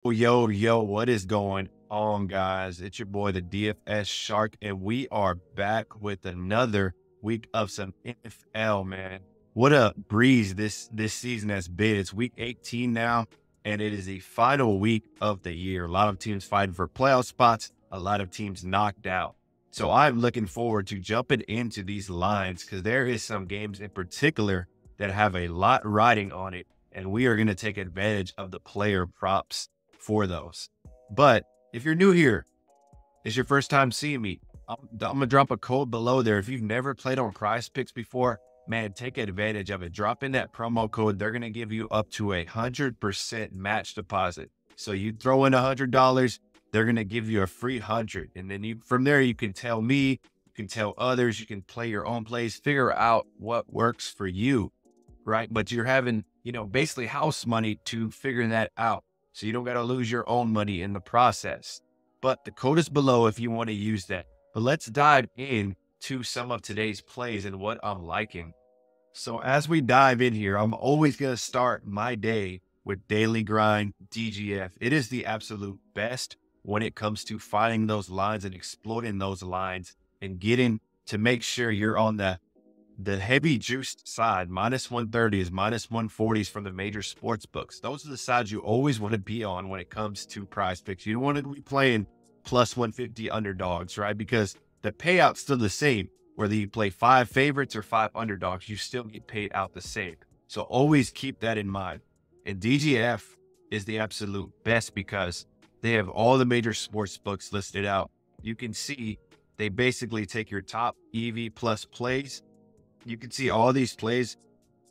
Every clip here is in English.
Yo, what is going on, guys? It's your boy, the DFS Shark, and we are back with another week of some NFL, man. What a breeze this season has been. It's week 18 now, and it is the final week of the year. A lot of teams fighting for playoff spots, a lot of teams knocked out. So I'm looking forward to jumping into these lines because there is some games in particular that have a lot riding on it, and we are going to take advantage of the player props for those. But if you're new here, it's your first time seeing me, I'm going to drop a code below there. If you've never played on PrizePicks before, man, take advantage of it. Drop in that promo code. They're going to give you up to 100% match deposit. So you throw in $100, they're going to give you a free 100. And then from there, you can tell me, you can tell others, you can play your own plays, figure out what works for you, right? But you're having, basically house money to figure that out. So you don't got to lose your own money in the process. But the code is below if you want to use that. But let's dive in to some of today's plays and what I'm liking. So as we dive in here, I'm always going to start my day with Daily Grind DGF. It is the absolute best when it comes to finding those lines and exploiting those lines and getting to make sure you're on the heavy juiced side. Minus 130s, minus 140s from the major sports books. Those are the sides you always want to be on when it comes to PrizePicks. You don't want to be playing plus 150 underdogs, right? Because the payout's still the same. Whether you play 5 favorites or 5 underdogs, you still get paid out the same. So always keep that in mind. And DGF is the absolute best because they have all the major sports books listed out. You can see they basically take your top EV plus plays. You can see all these plays,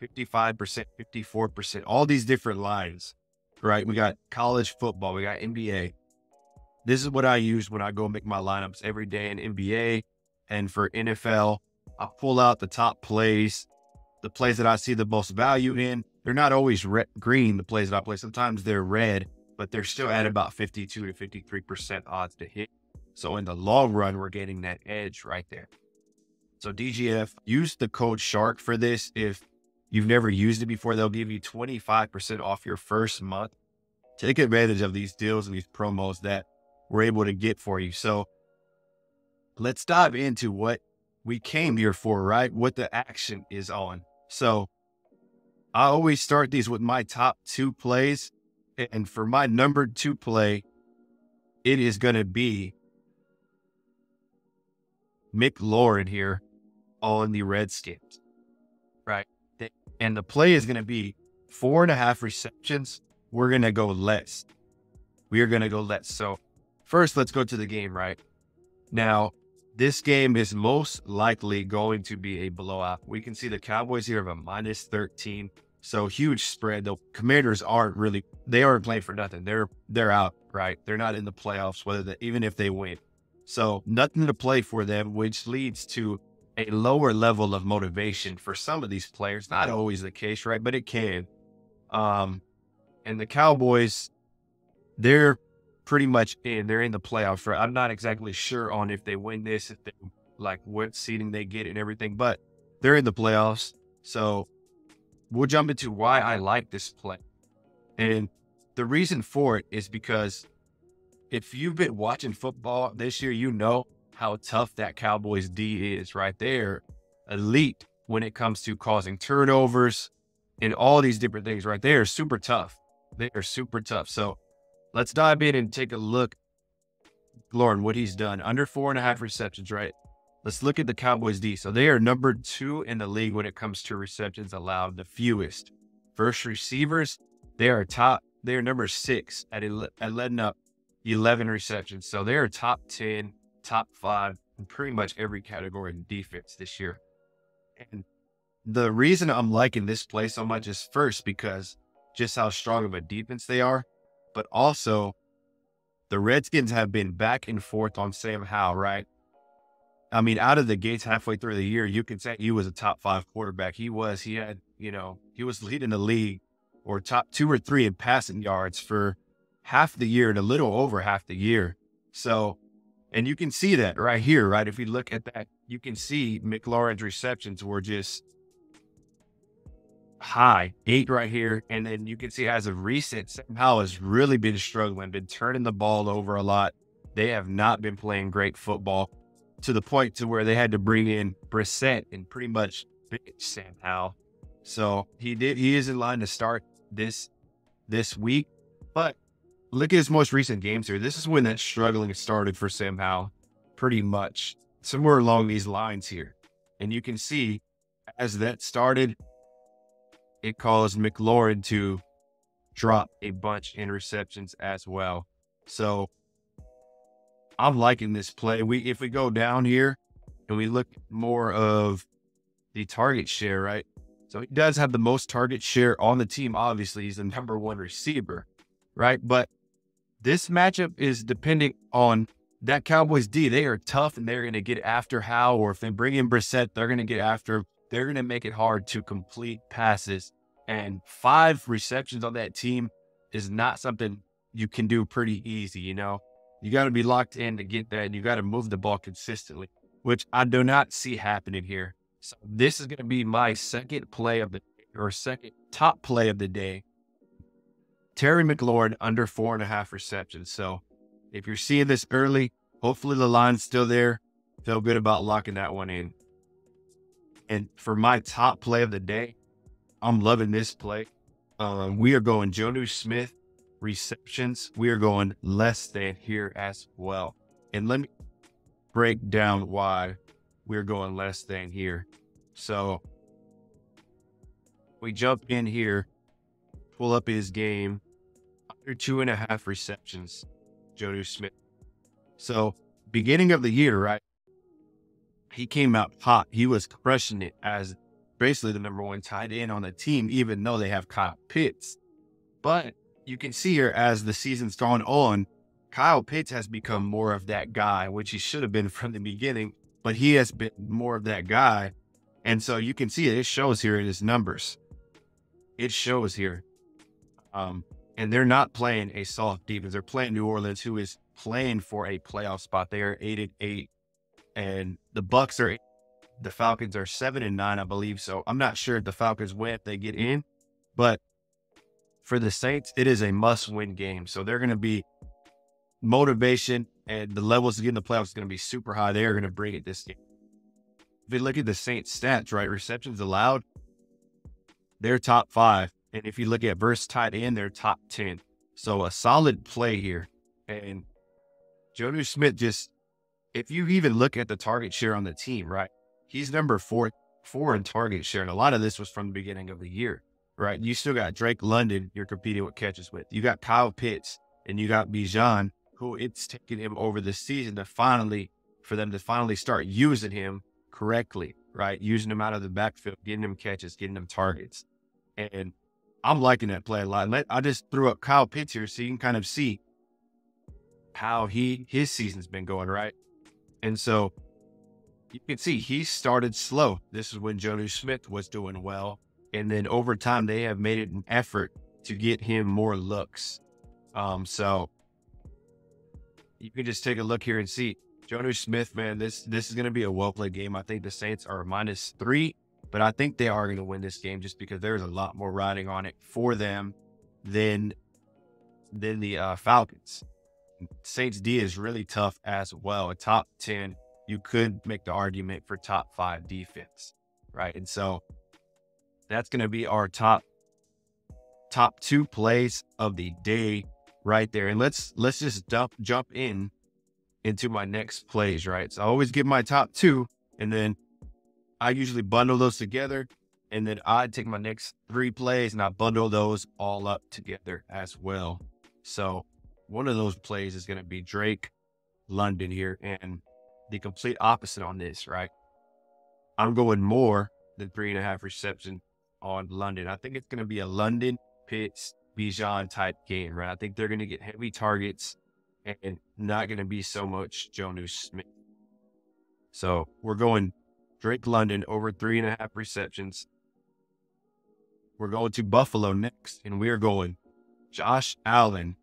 55%, 54%, all these different lines, right? We got college football, we got NBA. This is what I use when I go make my lineups every day in NBA. And for NFL, I pull out the top plays, the plays that I see the most value in. They're not always green, the plays that I play. Sometimes they're red, but they're still at about 52 to 53% odds to hit. So in the long run, we're getting that edge right there. So DGF, use the code SHARK for this. If you've never used it before, they'll give you 25% off your first month. Take advantage of these deals and these promos that we're able to get for you. So let's dive into what we came here for, right? What the action is on. So I always start these with my top 2 plays. And for my number 2 play, it is going to be McLaurin here on the Redskins, right? And the play is going to be 4.5 receptions. We're going to go less. We are going to go less. So first, let's go to the game, right? Now, this game is most likely going to be a blowout. We can see the Cowboys here have a minus 13. So huge spread. The Commanders they aren't playing for nothing. They're out, right? They're not in the playoffs, even if they win. So nothing to play for them, which leads to a lower level of motivation for some of these players. Not always the case, right? But it can. And the Cowboys, they're pretty much they're in the playoffs, right? I'm not exactly sure on if they win this, if they what seeding they get and everything, but they're in the playoffs. So we'll jump into why I like this play. And the reason for it is because if you've been watching football this year, you know how tough that Cowboys D is, right? They're elite when it comes to causing turnovers and all these different things, right? They are super tough. They are super tough. So let's dive in and take a look, Lauren, what he's done. Under 4.5 receptions, right? Let's look at the Cowboys D. So they are number 2 in the league when it comes to receptions allowed, the fewest. First receivers, they are number 6 at letting up 11 receptions. So they are top 10, top 5 in pretty much every category in defense this year. And the reason I'm liking this play so much is first because just how strong of a defense they are, but also the Redskins have been back and forth on Sam Howell, right? I mean, out of the gates halfway through the year, you can say he was a top 5 quarterback. He was leading the league or top 2 or 3 in passing yards for half the year and a little over half the year. So, and you can see that right here, right? If you look at that, you can see McLaurin's receptions were just high, 8 right here. And then you can see as of recent, Sam Howell has really been struggling, been turning the ball over a lot. They have not been playing great football to the point to where they had to bring in Brissett and pretty much bench Sam Howell. So he is in line to start this week. But look at his most recent games here. This is when that struggling started for Sam Howell, pretty much somewhere along these lines here. And you can see as that started, it caused McLaurin to drop a bunch in receptions as well. So I'm liking this play. If we go down here and we look more of the target share, right? So he does have the most target share on the team. Obviously, he's the #1 receiver, right? But this matchup is depending on that Cowboys D. They are tough and they're going to get after Howe, or if they bring in Brissett, they're going to get after. They're going to make it hard to complete passes. And 5 receptions on that team is not something you can do pretty easy, you know? You got to be locked in to get that, and you got to move the ball consistently, which I do not see happening here. So this is going to be my second top play of the day. Terry McLaurin under 4.5 receptions. So if you're seeing this early, hopefully the line's still there. Feel good about locking that one in. And for my top play of the day, I'm loving this play. We are going Jonnu Smith receptions. We are going less than here as well. And let me break down why we're going less than here. So we jump in here, pull up his game, under 2.5 receptions, Jonnu Smith. So beginning of the year, right? He came out hot. He was crushing it as basically the #1 tight end on the team, even though they have Kyle Pitts. But you can see here as the season's gone on, Kyle Pitts has become more of that guy, which he should have been from the beginning, but he has been more of that guy. And so you can see it shows here in his numbers. It shows here. And they're not playing a soft defense. They're playing New Orleans, who is playing for a playoff spot. They are 8-8, and the Falcons are 7-9, I believe. So I'm not sure if the Falcons win if they get in, but for the Saints, it is a must-win game. So they're going to be motivation, and the levels to get in the playoffs is going to be super high. They are going to bring it this game. If you look at the Saints stats, right, receptions allowed, they're top 5. And if you look at versus tight end, they're top 10. So a solid play here. And Jonnu Smith if you even look at the target share on the team, right, he's number 4 in target share. And a lot of this was from the beginning of the year, right? You still got Drake London you're competing with catches with. You got Kyle Pitts and you got Bijan, who it's taken him over the season for them to finally start using him correctly, right? Using him out of the backfield, getting him catches, getting him targets. And I'm liking that play a lot. I just threw up Kyle Pitts here so you can kind of see how his season's been going, right? And so you can see he started slow. This is when Jonnu Smith was doing well. And then over time, they have made it an effort to get him more looks. So you can just take a look here and see Jonnu Smith, man, this is going to be a well-played game. I think the Saints are -3, but I think they are going to win this game just because there's a lot more riding on it for them than the Falcons. Saints D is really tough as well. A top 10, you could make the argument for top 5 defense, right? And so that's going to be our top 2 plays of the day right there. And let's just jump into my next plays, right? So I always give my top 2, and then I usually bundle those together, and then I take my next 3 plays and I bundle those all up together as well. So one of those plays is going to be Drake London here, and the complete opposite on this, right? I'm going more than 3.5 reception on London. I think it's going to be a London, Pitts, Bijan type game, right? I think they're going to get heavy targets and not going to be so much Jonnu Smith. So we're going Drake London over 3.5 receptions. We're going to Buffalo next, and we are going Josh Allen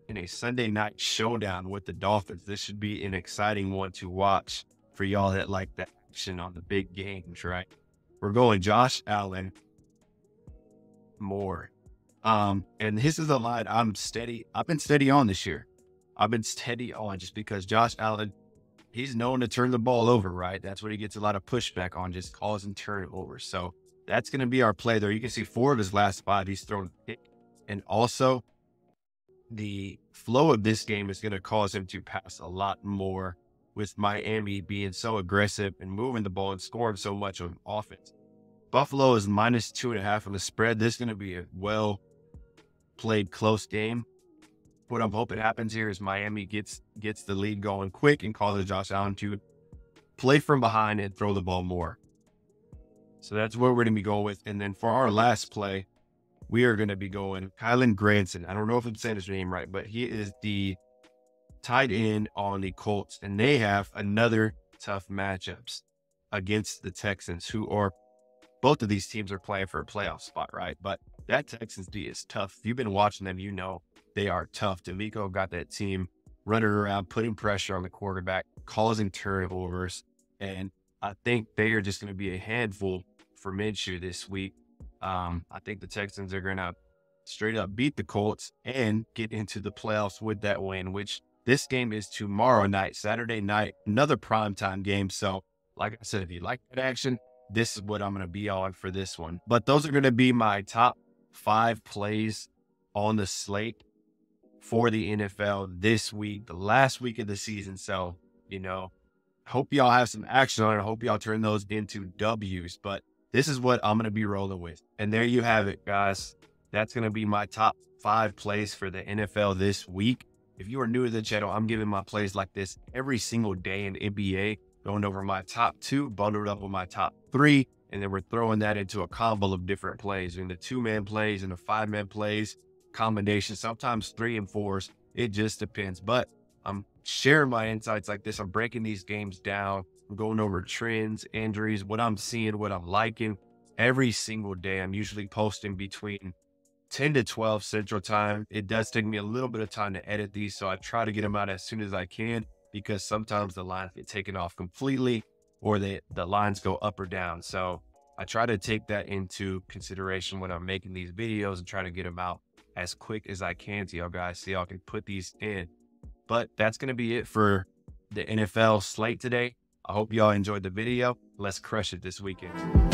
in a Sunday night showdown with the Dolphins. This should be an exciting one to watch for y'all that like the action on the big games, right? We're going Josh Allen more. And this is a line I've been steady on this year. I've been steady on just because Josh Allen, he's known to turn the ball over, right? That's what he gets a lot of pushback on, just causing turnovers. So that's going to be our play there. You can see 4 of his last 5, he's thrown a pick. And also the flow of this game is going to cause him to pass a lot more, with Miami being so aggressive and moving the ball and scoring so much on offense. Buffalo is -2.5 on the spread. This is going to be a well played close game. What I'm hoping happens here is Miami gets the lead going quick and causes Josh Allen to play from behind and throw the ball more. So that's what we're going to be going with. And then for our last play, we are going to be going Kylan Granson. I don't know if I'm saying his name right, but he is the tight end on the Colts, and they have another tough matchups against the Texans, who are, both of these teams are playing for a playoff spot, right? But that Texans D is tough. If you've been watching them, you know they are tough. DeMeco got that team running around, putting pressure on the quarterback, causing turnovers, and I think they are just going to be a handful for Minshew this week. I think the Texans are going to straight up beat the Colts and get into the playoffs with that win, which this game is tomorrow night, Saturday night, another primetime game. So like I said, if you like that action, this is what I'm going to be on for this one. But those are going to be my top 5 plays on the slate for the NFL this week, the last week of the season. So, hope y'all have some action on it. I hope y'all turn those into W's, but this is what I'm going to be rolling with. And there you have it, guys. That's going to be my top 5 plays for the NFL this week. If you are new to the channel, I'm giving my plays like this every single day in NBA, going over my top 2, bundled up with my top 3, and then we're throwing that into a combo of different plays, in the 2-man plays and the 5-man plays, combinations, sometimes 3 and 4s. It just depends. But I'm sharing my insights like this. I'm breaking these games down. I'm going over trends, injuries, what I'm seeing, what I'm liking every single day. I'm usually posting between 10 to 12 Central Time. It does take me a little bit of time to edit these, so I try to get them out as soon as I can, because sometimes the lines get taken off completely or the lines go up or down. So I try to take that into consideration when I'm making these videos and try to get them out as quick as I can to y'all guys so y'all can put these in. But that's going to be it for the NFL slate today. I hope y'all enjoyed the video. Let's crush it this weekend.